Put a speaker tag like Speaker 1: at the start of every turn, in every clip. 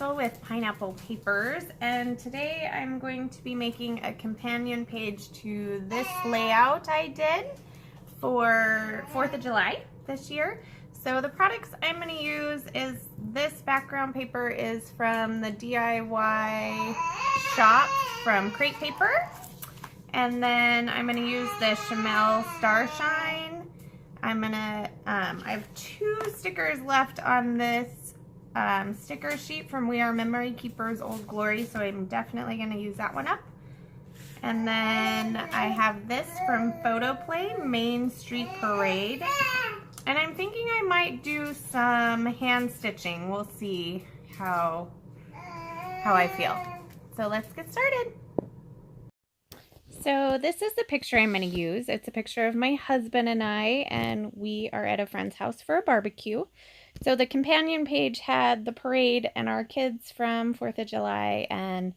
Speaker 1: Crystal with Pineapple Papers, and today I'm going to be making a companion page to this layout I did for 4th of July this year. So the products I'm going to use is this background paper is from the DIY shop from Crate Paper, and then I'm going to use the Chamel Starshine. I have 2 stickers left on this sticker sheet from We Are Memory Keepers Old Glory, so I'm definitely going to use that one up. And then I have this from Photo Play, Main Street Parade. And I'm thinking I might do some hand stitching. We'll see how I feel. So let's get started. So this is the picture I'm going to use. It's a picture of my husband and we are at a friend's house for a barbecue. So the companion page had the parade and our kids from 4th of July, and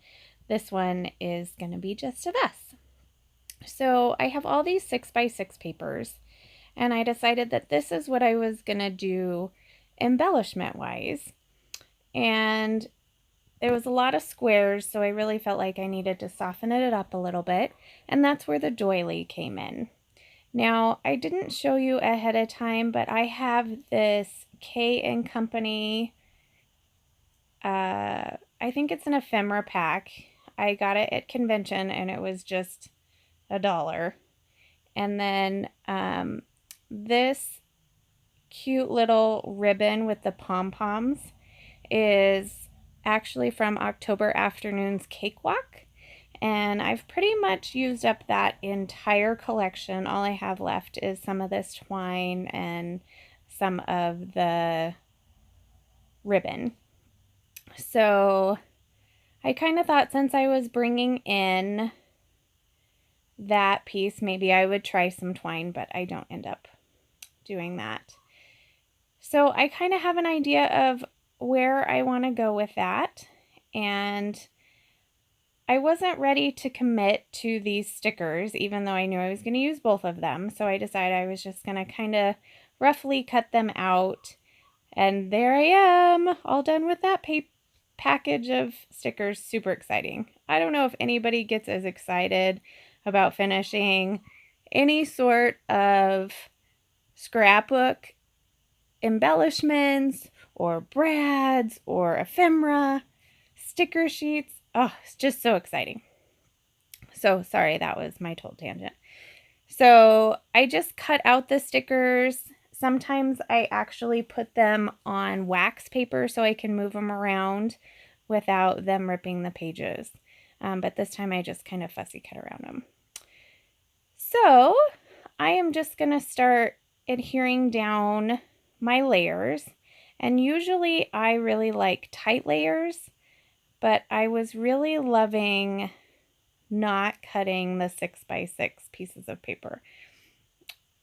Speaker 1: this one is going to be just of us. So I have all these 6x6 papers, and I decided that this is what I was going to do embellishment wise. And there was a lot of squares, so I really felt like I needed to soften it up a little bit, and that's where the doily came in. Now, I didn't show you ahead of time, but I have this K & Company, I think it's an ephemera pack. I got it at convention, and it was just $1. And then this cute little ribbon with the pom-poms is actually from October Afternoon's Cakewalk, and I've pretty much used up that entire collection. All I have left is some of this twine and some of the ribbon. So I kind of thought, since I was bringing in that piece, maybe I would try some twine, but I don't end up doing that. So I kind of have an idea of where I want to go with that, and I wasn't ready to commit to these stickers, even though I knew I was going to use both of them. So I decided I was just going to kind of roughly cut them out, and there I am, all done with that package of stickers. Super exciting. I don't know if anybody gets as excited about finishing any sort of scrapbook embellishments or brads or ephemera sticker sheets. Oh, it's just so exciting. So sorry, that was my total tangent. So I just cut out the stickers. Sometimes I actually put them on wax paper so I can move them around without them ripping the pages. But this time I just kind of fussy cut around them. So I am just going to start adhering down my layers. And usually I really like tight layers, but I was really loving not cutting the 6x6 pieces of paper.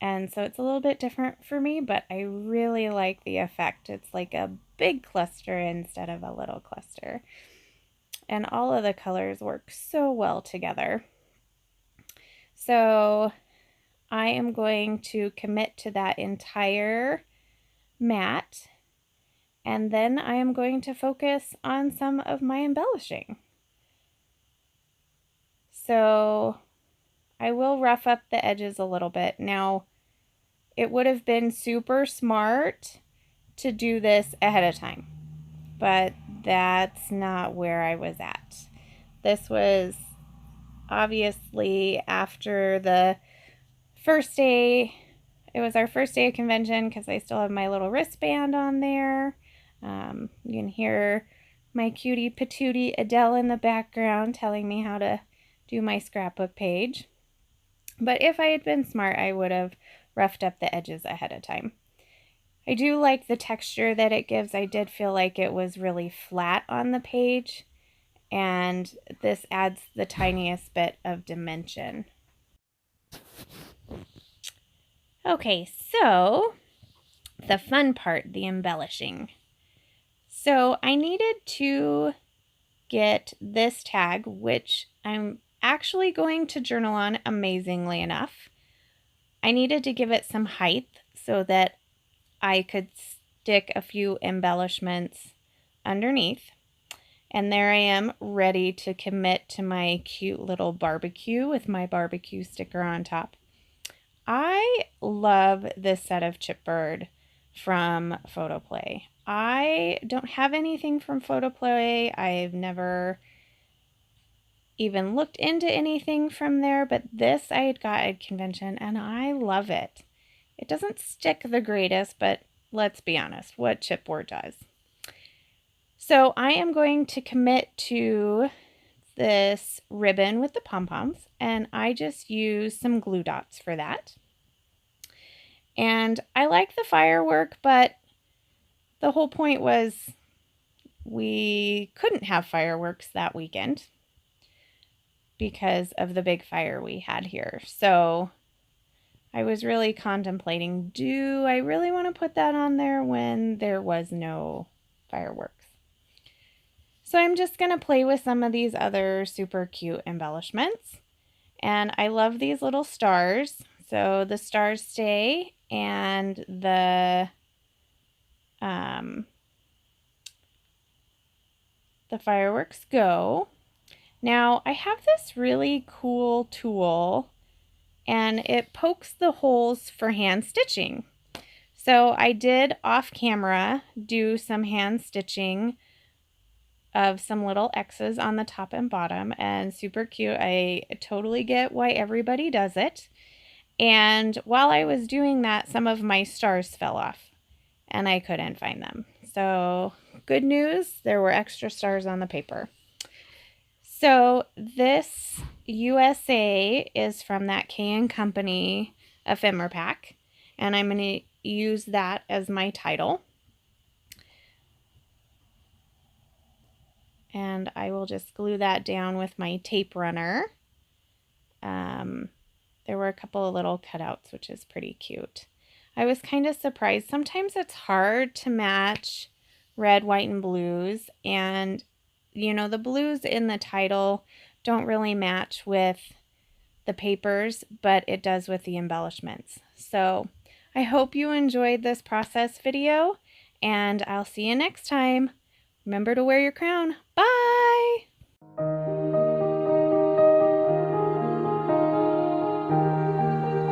Speaker 1: And so it's a little bit different for me, but I really like the effect. It's like a big cluster instead of a little cluster. And all of the colors work so well together. So I am going to commit to that entire mat, and then I am going to focus on some of my embellishing. So I will rough up the edges a little bit. Now, it would have been super smart to do this ahead of time, but that's not where I was at. This was obviously after the first day. It was our first day of convention because I still have my little wristband on there. You can hear my cutie patootie Adele in the background telling me how to do my scrapbook page. But if I had been smart, I would have roughed up the edges ahead of time. I do like the texture that it gives. I did feel like it was really flat on the page, and this adds the tiniest bit of dimension. Okay, so the fun part, the embellishing. So I needed to get this tag, which I'm actually going to journal on, amazingly enough. I needed to give it some height so that I could stick a few embellishments underneath. And there I am, ready to commit to my cute little barbecue with my barbecue sticker on top. I love this set of chipboard from Photoplay. I don't have anything from Photoplay. I've never even looked into anything from there, but this I had got at convention and I love it. It doesn't stick the greatest, but let's be honest, what chipboard does? So I am going to commit to this ribbon with the pom-poms, and I just use some glue dots for that. And I like the firework, but the whole point was we couldn't have fireworks that weekend because of the big fire we had here. So I was really contemplating, do I really want to put that on there when there was no fireworks? So I'm just going to play with some of these other super cute embellishments. And I love these little stars. So the stars stay and the fireworks go. Now I have this really cool tool and it pokes the holes for hand stitching. So I did off camera do some hand stitching of some little X's on the top and bottom, and super cute. I totally get why everybody does it. And while I was doing that, some of my stars fell off and I couldn't find them. So good news, there were extra stars on the paper. So this USA is from that K & Company ephemera pack, and I'm going to use that as my title. And I will just glue that down with my tape runner. There were a couple of little cutouts, which is pretty cute. I was kind of surprised. Sometimes it's hard to match red, white, and blues. And, you know, the blues in the title don't really match with the papers, but it does with the embellishments. So I hope you enjoyed this process video, and I'll see you next time. Remember to wear your crown. Bye!